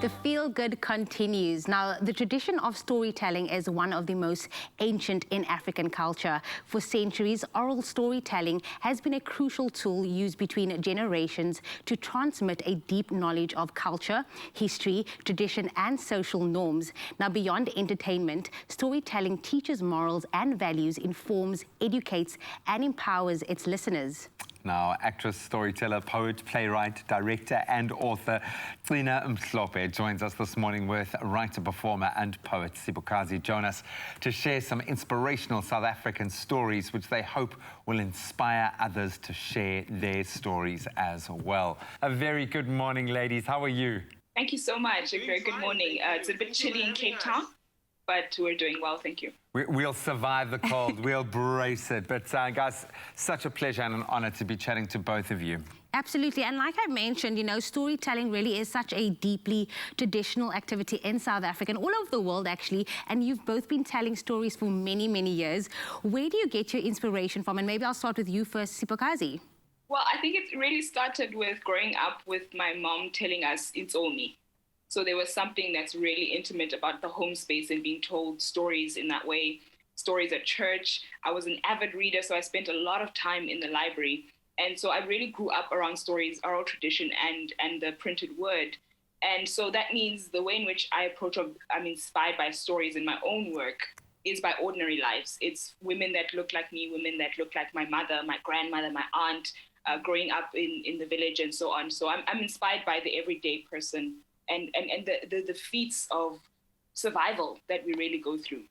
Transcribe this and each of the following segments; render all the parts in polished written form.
The Feel Good continues. Now, the tradition of storytelling is one of the most ancient in African culture. For centuries, oral storytelling has been a crucial tool used between generations to transmit a deep knowledge of culture, history, tradition, and social norms. Now, beyond entertainment, storytelling teaches morals and values, informs, educates, and empowers its listeners. Now, actress, storyteller, poet, playwright, director and author Gcina Mhlope joins us this morning with writer, performer and poet Sibukazi Jonas to share some inspirational South African stories which they hope will inspire others to share their stories as well. A very good morning, ladies. How are you? Thank you so much. A very good morning. It's a bit chilly in Cape Town, but we're doing well, thank you. We'll survive the cold, we'll brace it. But guys, such a pleasure and an honor to be chatting to both of you. Absolutely, and like I mentioned, you know, storytelling really is such a deeply traditional activity in South Africa and all over the world actually, and you've both been telling stories for many, many years. Where do you get your inspiration from? And maybe I'll start with you first, Sibukazi. Well, I think it really started with growing up with my mom telling us it's all me. So there was something that's really intimate about the home space and being told stories in that way, stories at church. I was an avid reader, so I spent a lot of time in the library. And so I really grew up around stories, oral tradition, and the printed word. And so that means the way in which I approach, I'm inspired by stories in my own work is by ordinary lives. It's women that look like me, women that look like my mother, my grandmother, my aunt, growing up in the village and so on. So I'm inspired by the everyday person and the feats of survival that we really go through.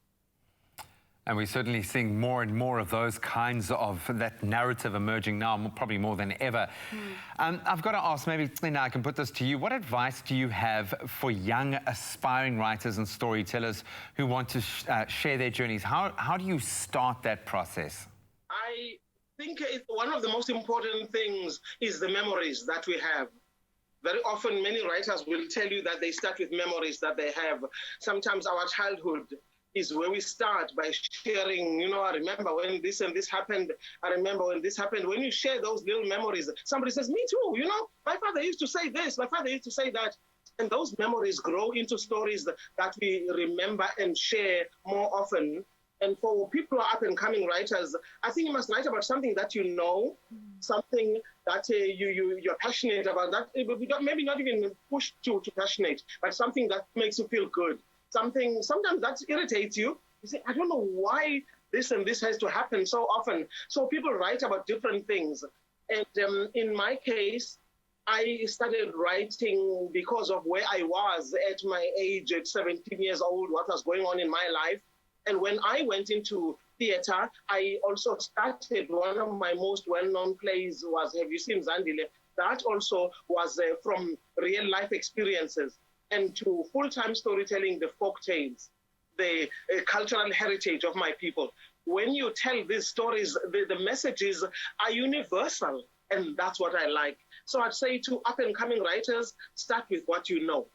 And we're certainly seeing more and more of those kinds of that narrative emerging now, probably more than ever. I've got to ask, maybe Gcina, I can put this to you. What advice do you have for young aspiring writers and storytellers who want to share their journeys? How do you start that process? I think one of the most important things is the memories that we have. Very often, many writers will tell you that they start with memories that they have. Sometimes our childhood is where we start by sharing, you know, I remember when this and this happened. I remember when this happened. When you share those little memories, somebody says, me too, you know, my father used to say this, my father used to say that. And those memories grow into stories that we remember and share more often. And for people who are up and coming writers, I think you must write about something that you know, something that you're passionate about, that maybe not even pushed to passionate, but something that makes you feel good. Something sometimes that irritates you. You say, I don't know why this and this has to happen so often. So people write about different things. And in my case, I started writing because of where I was at my age, at 17 years old, what was going on in my life. And when I went into theater, I also started one of my most well-known plays was, have you seen Zandile? That also was from real life experiences and to full-time storytelling, the folk tales, the cultural heritage of my people. When you tell these stories, the messages are universal, and that's what I like. So I'd say to up-and-coming writers, start with what you know.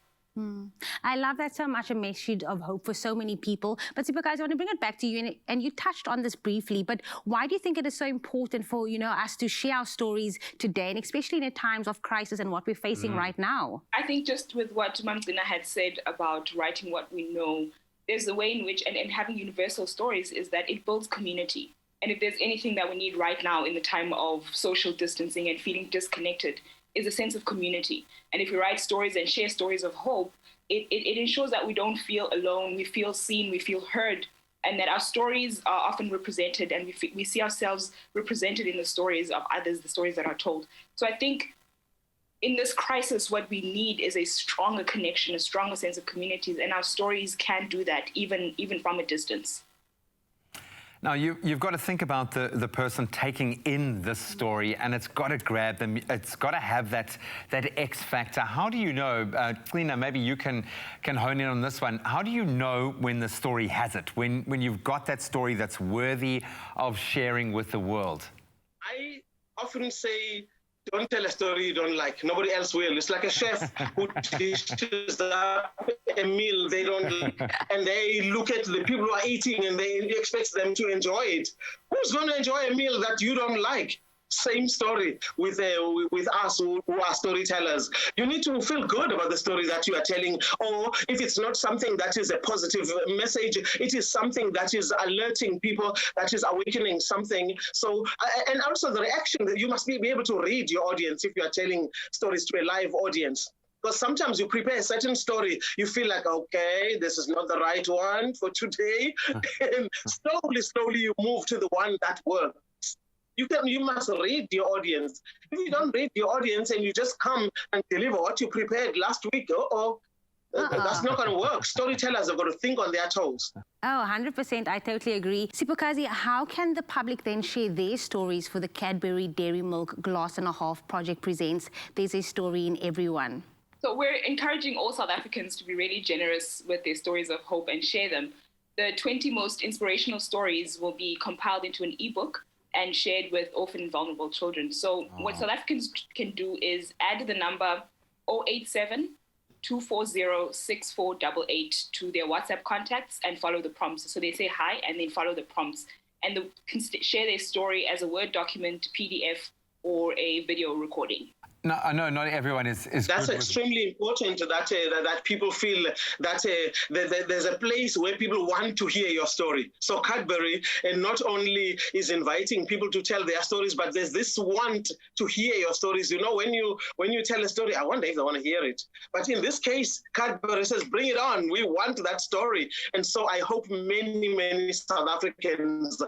I love that so much, a message of hope for so many people. But Sibukazi, I want to bring it back to you, and you touched on this briefly, but why do you think it is so important for, you know, us to share our stories today, and especially in a times of crisis and what we're facing right now? I think just with what Gcina had said about writing what we know, there's a way in which, and having universal stories, is that it builds community. And if there's anything that we need right now in the time of social distancing and feeling disconnected, is a sense of community. And if we write stories and share stories of hope, it ensures that we don't feel alone, we feel seen, we feel heard, and that our stories are often represented, and we see ourselves represented in the stories of others, the stories that are told. So I think in this crisis, what we need is a stronger connection, a stronger sense of communities, and our stories can do that even from a distance. Now, you've got to think about the person taking in this story, and it's got to grab them. It's got to have that X factor. How do you know, Gcina, maybe you can hone in on this one. How do you know when the story has it, when you've got that story that's worthy of sharing with the world? I often say, don't tell a story you don't like. Nobody else will. It's like a chef who dishes up a meal they don't like, and they look at the people who are eating and they expect them to enjoy it. Who's going to enjoy a meal that you don't like? same story with us who are storytellers. You need to feel good about the story that you are telling, or if it's not something that is a positive message, it is something that is alerting people, that is awakening something. So, and also the reaction that you must be able to read your audience if you are telling stories to a live audience. Because sometimes you prepare a certain story, you feel like, okay, this is not the right one for today. And slowly you move to the one that works. You must read your audience. If you don't read your audience and you just come and deliver what you prepared last week, that's not going to work. Storytellers have got to think on their toes. Oh, 100%. I totally agree. Sipokazi, how can the public then share their stories for the Cadbury Dairy Milk Glass and a Half Project presents There's a Story in Everyone? So we're encouraging all South Africans to be really generous with their stories of hope and share them. The 20 most inspirational stories will be compiled into an ebook and shared with orphan and vulnerable children. So what South Africans can do is add the number 087-240-6488 to their WhatsApp contacts and follow the prompts. So they say hi and then follow the prompts. And they can share their story as a Word document, PDF, or a video recording. No, I know not everyone is That's extremely important that people feel that there's a place where people want to hear your story. So Cadbury not only is inviting people to tell their stories, but there's this want to hear your stories. You know, when you tell a story, I wonder if they want to hear it. But in this case, Cadbury says, bring it on. We want that story. And so I hope many South Africans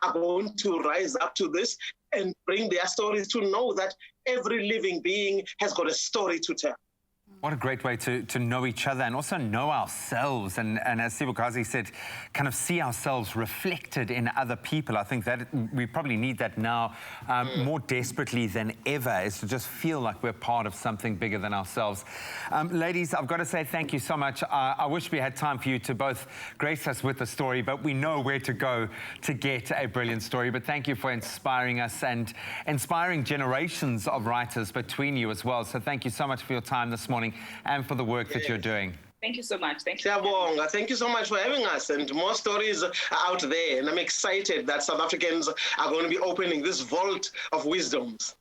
are going to rise up to this and bring their stories to know that every living being has got a story to tell. What a great way to know each other and also know ourselves. And as Sipokazi said, kind of see ourselves reflected in other people. I think that we probably need that now more desperately than ever, is to just feel like we're part of something bigger than ourselves. Ladies, I've got to say thank you so much. I wish we had time for you to both grace us with the story, but we know where to go to get a brilliant story. But thank you for inspiring us and inspiring generations of writers between you as well. So thank you so much for your time this morning and for the work that you're doing. Thank you so much. Thank you. Thank you so much for having us, and more stories are out there. And I'm excited that South Africans are going to be opening this vault of wisdoms.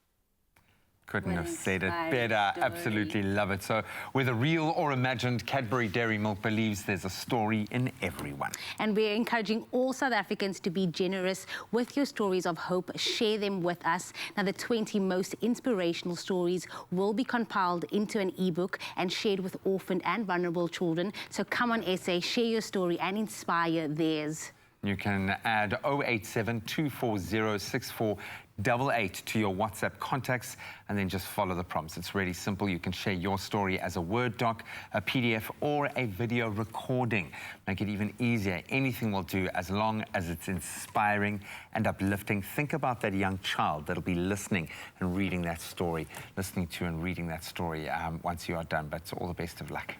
Couldn't have said it better. Absolutely love it. So whether real or imagined, Cadbury Dairy Milk believes there's a story in everyone. And we're encouraging all South Africans to be generous with your stories of hope. Share them with us. Now, the 20 most inspirational stories will be compiled into an ebook and shared with orphaned and vulnerable children. So come on, SA, share your story and inspire theirs. You can add 087-240-6488 to your WhatsApp contacts and then just follow the prompts. It's really simple. You can share your story as a Word doc, a PDF, or a video recording. Make it even easier. Anything will do as long as it's inspiring and uplifting. Think about that young child that'll be listening and reading that story, listening to and reading that story once you are done. But all the best of luck.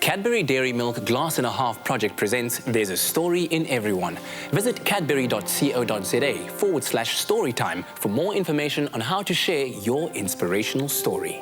Cadbury Dairy Milk Glass and a Half Project presents There's a Story in Everyone. Visit cadbury.co.za/storytime for more information on how to share your inspirational story.